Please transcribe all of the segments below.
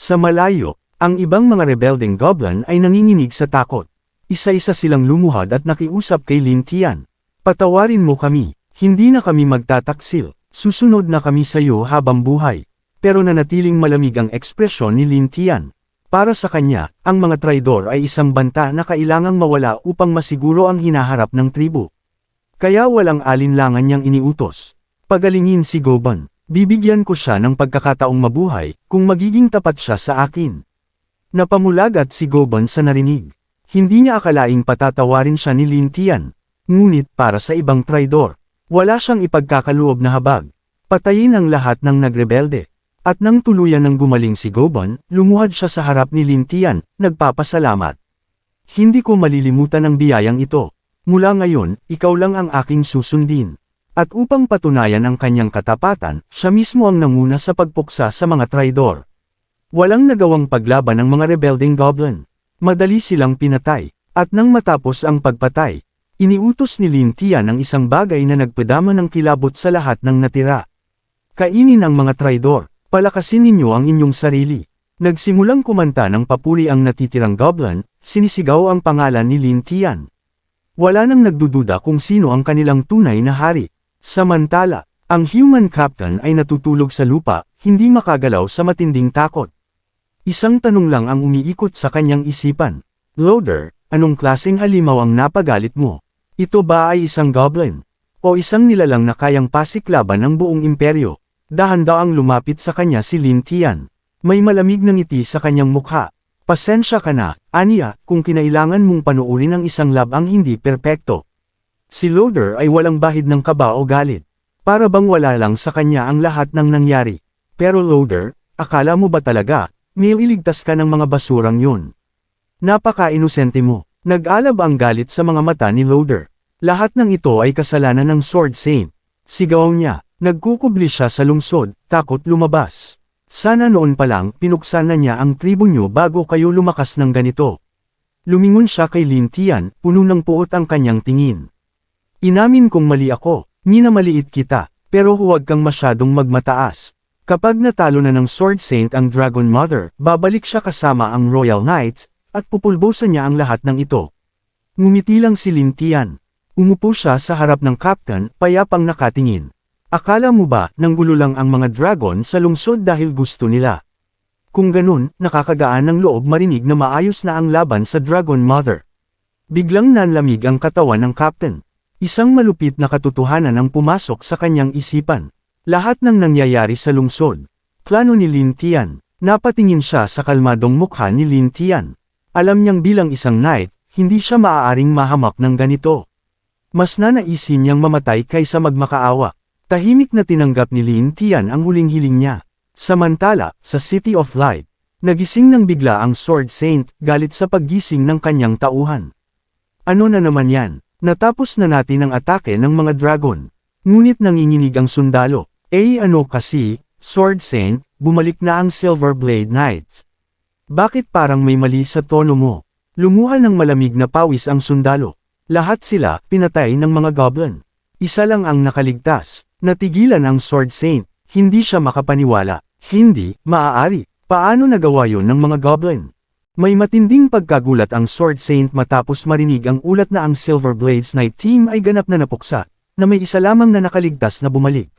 Sa malayo, ang ibang mga rebelding goblin ay nanginginig sa takot. Isa-isa silang lumuhad at nakiusap kay Lin Tian. Patawarin mo kami, hindi na kami magtataksil, susunod na kami sa iyo habang buhay. Pero nanatiling malamig ang ekspresyon ni Lin Tian. Para sa kanya, ang mga traidor ay isang banta na kailangang mawala upang masiguro ang hinaharap ng tribu. Kaya walang alinlangan niyang iniutos. Pagalingin si Goban, bibigyan ko siya ng pagkakataong mabuhay kung magiging tapat siya sa akin. Napamulagat si Goban sa narinig. Hindi niya akalaing patatawarin siya ni Lin Tian. Ngunit para sa ibang traidor, wala siyang ipagkakaloob na habag. Patayin ang lahat ng nagrebelde. At nang tuluyan ng gumaling si Goban, lumuhad siya sa harap ni Lin Tian, nagpapasalamat. Hindi ko malilimutan ang biyayang ito. Mula ngayon, ikaw lang ang aking susundin. At upang patunayan ang kanyang katapatan, siya mismo ang nanguna sa pagpuksa sa mga traidor. Walang nagawang paglaban ng mga rebelding goblin. Madali silang pinatay. At nang matapos ang pagpatay, iniutos ni Lin Tian ang isang bagay na nagpadama ng kilabot sa lahat ng natira. Kainin ang mga traidor. Palakasin ninyo ang inyong sarili. Nagsimulang kumanta ng papuri ang natitirang goblin, sinisigaw ang pangalan ni Lin Tian. Wala nang nagdududa kung sino ang kanilang tunay na hari. Samantala, ang human captain ay natutulog sa lupa, hindi makagalaw sa matinding takot. Isang tanong lang ang umiikot sa kanyang isipan. Loader, anong klaseng halimaw ang napagalit mo? Ito ba ay isang goblin? O isang nilalang na kayang pasiklaban ng buong imperyo? Dahan-daang lumapit sa kanya si Lin Tian. May malamig na ngiti sa kanyang mukha. Pasensya ka na, aniya, kung kinailangan mong panuurin ang isang labang hindi perpekto. Si Loader ay walang bahid ng kaba o galit. Para bang wala lang sa kanya ang lahat ng nangyari. Pero Loader, akala mo ba talaga, may iligtas ka ng mga basurang yun? Napaka-inosente mo. Nag-alab ang galit sa mga mata ni Loader. Lahat ng ito ay kasalanan ng Sword Saint. Sigaw niya. Nagkukubli siya sa lungsod, takot lumabas. Sana noon pa lang pinuksan na niya ang tribo niyo bago kayo lumakas ng ganito. Lumingon siya kay Lin Tian, puno ng puot ang kanyang tingin. Inamin kong mali ako, minamaliit kita, pero huwag kang masyadong magmataas. Kapag natalo na ng Sword Saint ang Dragon Mother, babalik siya kasama ang Royal Knights, at pupulbosan niya ang lahat ng ito. Ngumiti lang si Lin Tian. Umupo siya sa harap ng captain, payapang nakatingin. Akala mo ba, nanggulo lang ang mga dragon sa lungsod dahil gusto nila? Kung ganun, nakakagaan ng loob marinig na maayos na ang laban sa Dragon Mother. Biglang nanlamig ang katawan ng captain. Isang malupit na katotohanan ang pumasok sa kanyang isipan. Lahat ng nangyayari sa lungsod. Plano ni Lin Tian. Napatingin siya sa kalmadong mukha ni Lin Tian. Alam niyang bilang isang knight, hindi siya maaaring mahamak ng ganito. Mas nanaisin niyang mamatay kaysa magmakaawa. Tahimik na tinanggap ni Lin Tian ang huling hiling niya. Samantala, sa City of Light, nagising nang bigla ang Sword Saint, galit sa paggising ng kanyang tauhan. Ano na naman yan? Natapos na natin ang atake ng mga dragon. Ngunit nanginginig ang sundalo. Ano kasi, Sword Saint, bumalik na ang Silver Blade Knights. Bakit parang may mali sa tono mo? Lumuha ng malamig na pawis ang sundalo. Lahat sila, pinatay ng mga goblin. Isa lang ang nakaligtas. Natigilan ang Sword Saint, hindi siya makapaniwala. Hindi, maaari. Paano nagawa yon ng mga goblin? May matinding pagkagulat ang Sword Saint matapos marinig ang ulat na ang Silver Blades Knight team ay ganap na napuksa, na may isa lamang na nakaligtas na bumalik.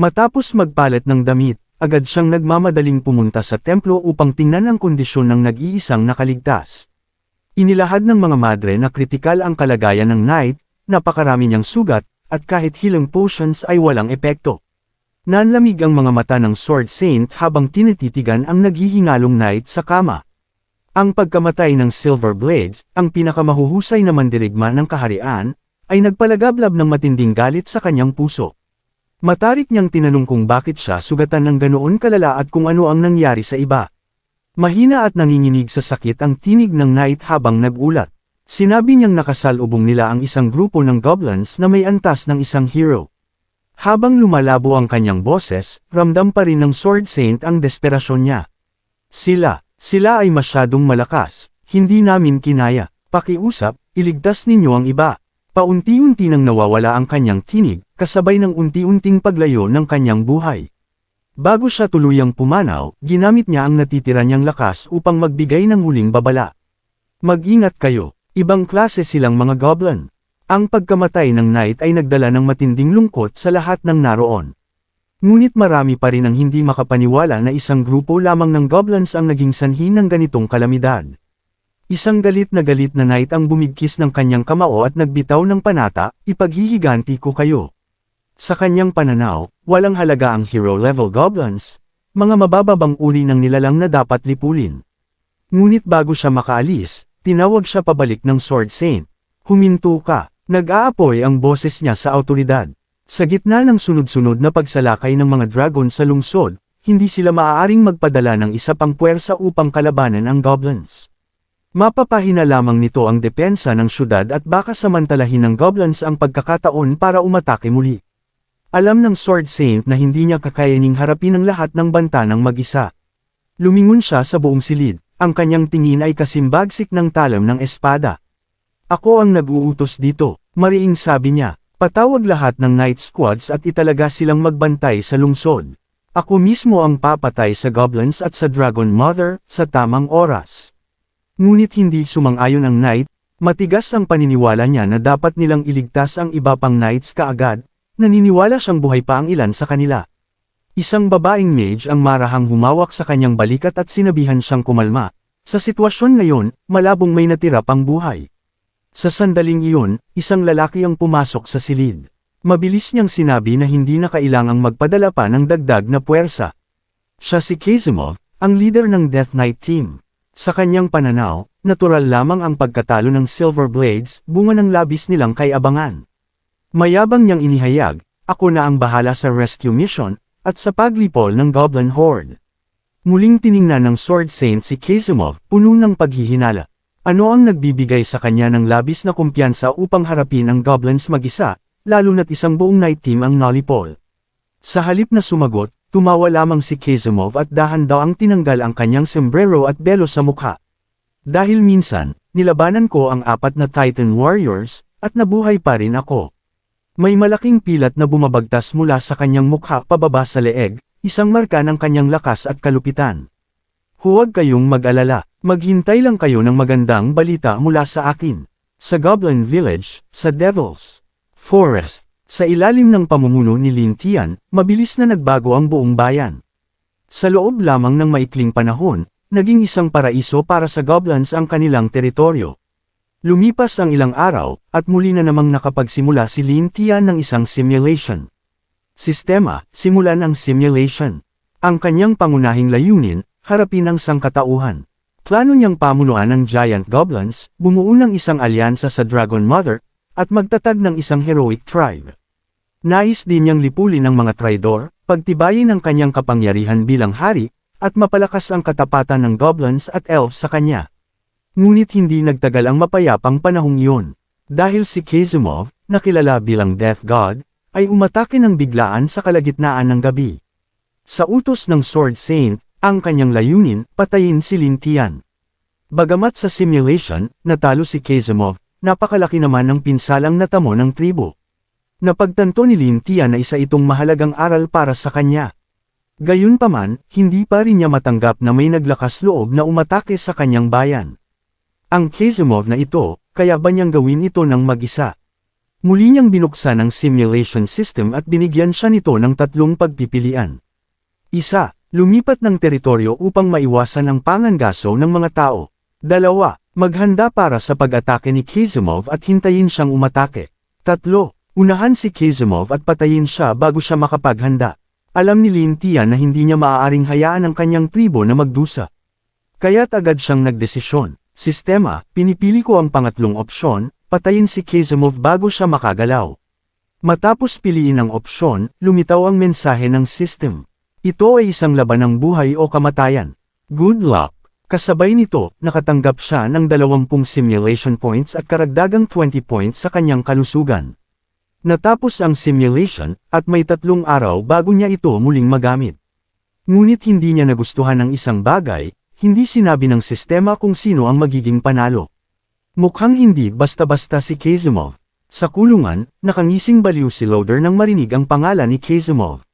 Matapos magpalit ng damit, agad siyang nagmamadaling pumunta sa templo upang tingnan ang kondisyon ng nag-iisang nakaligtas. Inilahad ng mga madre na kritikal ang kalagayan ng knight, napakarami niyang sugat, at kahit healing potions ay walang epekto. Nanlamig ang mga mata ng Sword Saint habang tinititigan ang naghihingalong knight sa kama. Ang pagkamatay ng Silver Blades, ang pinakamahuhusay na mandirigma ng kaharian, ay nagpalagablab ng matinding galit sa kanyang puso. Matarik niyang tinanong kung bakit siya sugatan ng ganoon kalala at kung ano ang nangyari sa iba. Mahina at nanginginig sa sakit ang tinig ng knight habang nag-ulat. Sinabi niyang nakasalubong nila ang isang grupo ng goblins na may antas ng isang hero. Habang lumalabo ang kanyang boses, ramdam pa rin ng Sword Saint ang desperasyon niya. Sila ay masyadong malakas, hindi namin kinaya. Pakiusap, iligtas ninyo ang iba. Paunti-unti nang nawawala ang kanyang tinig, kasabay ng unti-unting paglayo ng kanyang buhay. Bago siya tuluyang pumanaw, ginamit niya ang natitira niyang lakas upang magbigay ng huling babala. Mag-ingat kayo, ibang klase silang mga goblin. Ang pagkamatay ng knight ay nagdala ng matinding lungkot sa lahat ng naroon. Ngunit marami pa rin ang hindi makapaniwala na isang grupo lamang ng goblins ang naging sanhi ng ganitong kalamidad. Isang galit na knight ang bumigkis ng kanyang kamao at nagbitaw ng panata, "Ipaghihiganti ko kayo." Sa kanyang pananaw, walang halaga ang hero-level goblins, mga mabababang uri ng nilalang na dapat lipulin. Ngunit bago siya makaalis, tinawag siya pabalik ng Sword Saint. "Huminto ka." Nag-aapoy ang boses niya sa awtoridad. Sa gitna ng sunod-sunod na pagsalakay ng mga dragon sa lungsod, hindi sila maaaring magpadala ng isa pang puwersa upang kalabanan ang goblins. Mapapahina lamang nito ang depensa ng syudad at baka samantalahin ng goblins ang pagkakataon para umatake muli. Alam ng Sword Saint na hindi niya kakayaning harapin ang lahat ng banta ng mag-isa. Lumingon siya sa buong silid, ang kanyang tingin ay kasimbagsik ng talam ng espada. "Ako ang nag-uutos dito," mariing sabi niya. "Patawag lahat ng Knight Squads at italaga silang magbantay sa lungsod. Ako mismo ang papatay sa goblins at sa Dragon Mother, sa tamang oras." Ngunit hindi sumang-ayon ang Knight, matigas ang paniniwala niya na dapat nilang iligtas ang iba pang Knights kaagad, naniniwala siyang buhay pa ang ilan sa kanila. Isang babaeng mage ang marahang humawak sa kanyang balikat at sinabihan siyang kumalma. Sa sitwasyon ngayon, malabong may natira pang buhay. Sa sandaling iyon, isang lalaki ang pumasok sa silid. Mabilis niyang sinabi na hindi na kailangang magpadala pa ng dagdag na puwersa. Siya si Kazimov, ang leader ng Death Knight team. Sa kanyang pananaw, natural lamang ang pagkatalo ng Silver Blades, bunga ng labis nilang kay-abangan. Mayabang niyang inihayag, "Ako na ang bahala sa rescue mission, at sa paglipol ng Goblin Horde." Muling tiningnan ng Sword Saint si Kazimov, puno ng paghihinala. Ano ang nagbibigay sa kanya ng labis na kumpiyansa upang harapin ang goblins mag-isa, lalo na't isang buong night team ang nalipol? Sa halip na sumagot, tumawa lamang si Kazimov at dahan daw ang tinanggal ang kanyang sombrero at belo sa mukha. "Dahil minsan, nilabanan ko ang 4 na Titan Warriors, at nabuhay pa rin ako." May malaking pilat na bumabagtas mula sa kanyang mukha pababa sa leeg, isang marka ng kanyang lakas at kalupitan. "Huwag kayong mag-alala, maghintay lang kayo ng magandang balita mula sa akin. Sa Goblin Village, sa Devil's Forest, sa ilalim ng pamumuno ni Lin Tian, mabilis na nagbago ang buong bayan. Sa loob lamang ng maikling panahon, naging isang paraiso para sa goblins ang kanilang teritoryo. Lumipas ang ilang araw, at muli na namang nakapagsimula si Lin Tian ng isang simulation. Sistema, simulan ang simulation. Ang kanyang pangunahing layunin, harapin ang sangkatauhan. Plano niyang pamunuan ng giant goblins, bumuo ng isang alyansa sa Dragon Mother, at magtatag ng isang heroic tribe. Nais din niyang lipulin ang mga traidor, pagtibayin ang kanyang kapangyarihan bilang hari, at mapalakas ang katapatan ng goblins at elves sa kanya. Ngunit hindi nagtagal ang mapayapang panahong iyon. Dahil si Kazimov, na kilala bilang Death God, ay umatake ng biglaan sa kalagitnaan ng gabi. Sa utos ng Sword Saint, ang kanyang layunin, patayin si Lin Tian. Bagamat sa simulation, natalo si Kazimov, napakalaki naman ng pinsalang natamo ng tribo. Napagtanto ni Lin Tian na isa itong mahalagang aral para sa kanya. Gayunpaman, hindi pa rin niya matanggap na may naglakas loob na umatake sa kanyang bayan. Ang Kazimov na ito, kaya ba niyang gawin ito ng mag-isa? Muli niyang binuksan ang simulation system at binigyan siya nito ng 3 pagpipilian. 1. Lumipat ng teritoryo upang maiwasan ang pangangaso ng mga tao. 2. Maghanda para sa pag-atake ni Kazimov at hintayin siyang umatake. 3. Unahan si Kazimov at patayin siya bago siya makapaghanda. Alam ni Lin Tian na hindi niya maaaring hayaan ang kanyang tribo na magdusa. Kaya't agad siyang nagdesisyon. Sistema, pinipili ko ang pangatlong opsyon, patayin si Kazimov bago siya makagalaw. Matapos piliin ang opsyon, lumitaw ang mensahe ng system. Ito ay isang laban ng buhay o kamatayan. Good luck! Kasabay nito, nakatanggap siya ng 20 simulation points at karagdagang 20 points sa kanyang kalusugan. Natapos ang simulation, at may 3 araw bago niya ito muling magamit. Ngunit hindi niya nagustuhan ang isang bagay, hindi sinabi ng sistema kung sino ang magiging panalo. Mukhang hindi basta-basta si Kazimov. Sa kulungan, nakangising baliw si Loader nang marinig ang pangalan ni Kazimov.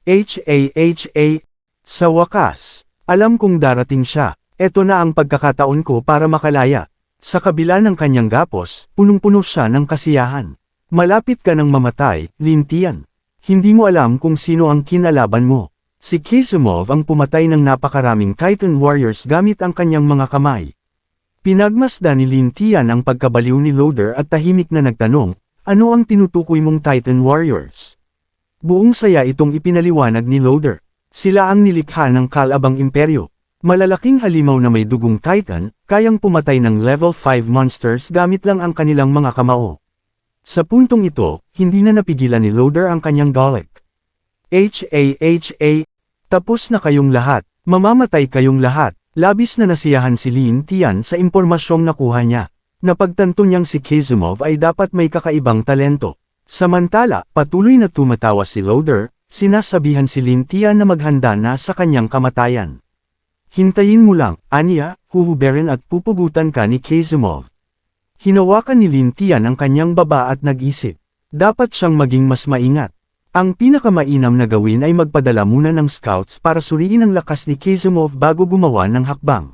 Ha. Sa wakas, alam kong darating siya. Ito na ang pagkakataon ko para makalaya. Sa kabila ng kanyang gapos, punong-puno siya ng kasiyahan. Malapit ka nang mamatay, Lin Tian. Hindi mo alam kung sino ang kinalaban mo. Si Kizumov ang pumatay ng napakaraming Titan Warriors gamit ang kanyang mga kamay. Pinagmasdan ni Lin Tian ang pagkabaliw ni Loader at tahimik na nagtanong, ano ang tinutukoy mong Titan Warriors? Buong saya itong ipinaliwanag ni Loader. Sila ang nilikha ng Kalabang Imperyo. Malalaking halimaw na may dugong Titan, kayang pumatay ng level 5 monsters gamit lang ang kanilang mga kamao. Sa puntong ito, hindi na napigilan ni Loader ang kanyang galit. Ha. Tapos na kayong lahat, mamamatay kayong lahat. Labis na nasiyahan si Lin Tian sa impormasyong nakuha niya. Napagtanto niyang si Kizumov ay dapat may kakaibang talento. Samantala, patuloy na tumatawa si Loader, sinasabihan si Lin Tian na maghanda na sa kanyang kamatayan. Hintayin mo lang, aniya, huhuberin at pupugutan ka ni Kizumov. Hinawakan ni Lin Tian ang kanyang baba at nag-isip. Dapat siyang maging mas maingat. Ang pinakamainam na gawin ay magpadala muna ng scouts para suriin ang lakas ni Kizumov bago gumawa ng hakbang.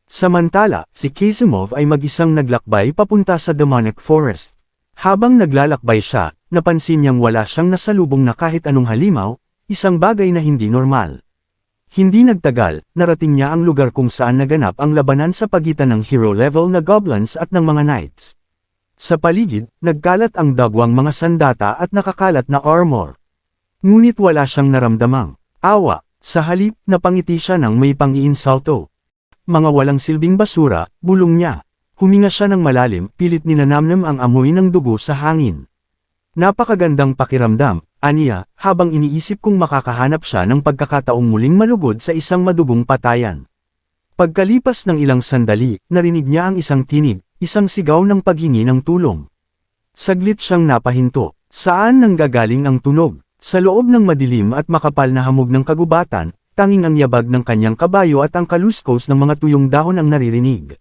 Samantala, si Kizumov ay mag-isang naglakbay papunta sa Demonic Forest. Habang naglalakbay siya, napansin niyang wala siyang nasalubong na kahit anong halimaw, isang bagay na hindi normal. Hindi nagtagal, narating niya ang lugar kung saan naganap ang labanan sa pagitan ng hero-level na goblins at ng mga knights. Sa paligid, nagkalat ang dagwang mga sandata at nakakalat na armor. Ngunit wala siyang naramdamang awa, sa halip napangiti siya ng may pang-iinsalto. Mga walang silbing basura, bulong niya. Huminga siya ng malalim, pilit ninanamnam ang amoy ng dugo sa hangin. Napakagandang pakiramdam, aniya, habang iniisip kung makakahanap siya ng pagkakataong muling malugod sa isang madugong patayan. Pagkalipas ng ilang sandali, narinig niya ang isang tinig, isang sigaw ng paghingi ng tulong. Saglit siyang napahinto. Saan nanggagaling ang tunog? Sa loob ng madilim at makapal na hamog ng kagubatan, tanging ang yabag ng kanyang kabayo at ang kaluskos ng mga tuyong dahon ang naririnig.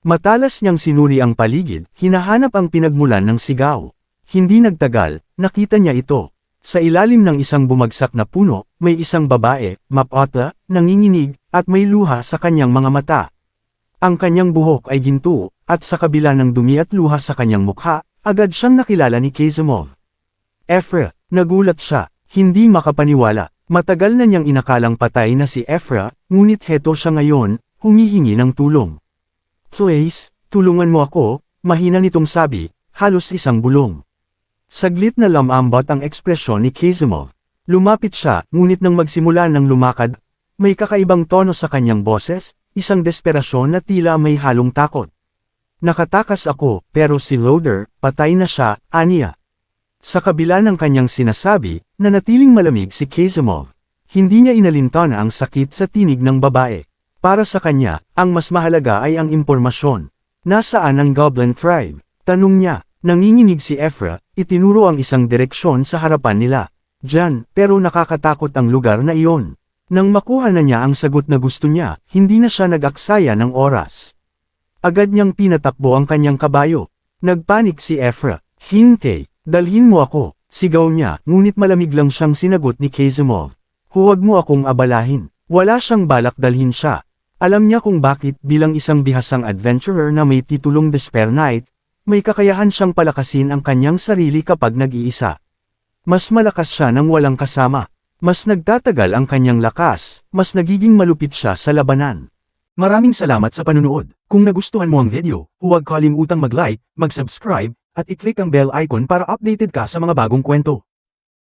Matalas niyang sinuri ang paligid, hinahanap ang pinagmulan ng sigaw. Hindi nagtagal, nakita niya ito. Sa ilalim ng isang bumagsak na puno, may isang babae, mapotla, nanginginig, at may luha sa kanyang mga mata. Ang kanyang buhok ay ginto, at sa kabila ng dumi at luha sa kanyang mukha, agad siyang nakilala ni Kizumov. Efra, nagulat siya, hindi makapaniwala. Matagal na niyang inakalang patay na si Efra, ngunit heto siya ngayon, humihingi ng tulong. Please, tulungan mo ako, mahina nitong sabi, halos isang bulong. Saglit na lamambot ang ekspresyon ni Kizumov. Lumapit siya, ngunit nang magsimula ng lumakad, may kakaibang tono sa kanyang boses, isang desperasyon na tila may halong takot. Nakatakas ako, pero si Loader, patay na siya, aniya. Sa kabila ng kanyang sinasabi, nanatiling malamig si Kizumov. Hindi niya inalintana ang sakit sa tinig ng babae. Para sa kanya, ang mas mahalaga ay ang impormasyon. Nasaan ang Goblin Tribe? Tanong niya. Nanginginig si Efra, itinuro ang isang direksyon sa harapan nila. Diyan, pero nakakatakot ang lugar na iyon. Nang makuha na niya ang sagot na gusto niya, hindi na siya nag-aksaya ng oras. Agad niyang pinatakbo ang kanyang kabayo. Nagpanik si Efra. Hintay, dalhin mo ako, sigaw niya, ngunit malamig lang siyang sinagot ni Kizumov. Huwag mo akong abalahin. Wala siyang balak dalhin siya. Alam niya kung bakit bilang isang bihasang adventurer na may titulong Despair Knight, may kakayahan siyang palakasin ang kanyang sarili kapag nag-iisa. Mas malakas siya nang walang kasama. Mas nagtatagal ang kanyang lakas, mas nagiging malupit siya sa labanan. Maraming salamat sa panunood. Kung nagustuhan mo ang video, huwag kalimutang mag-like, mag-subscribe, at i-click ang bell icon para updated ka sa mga bagong kwento.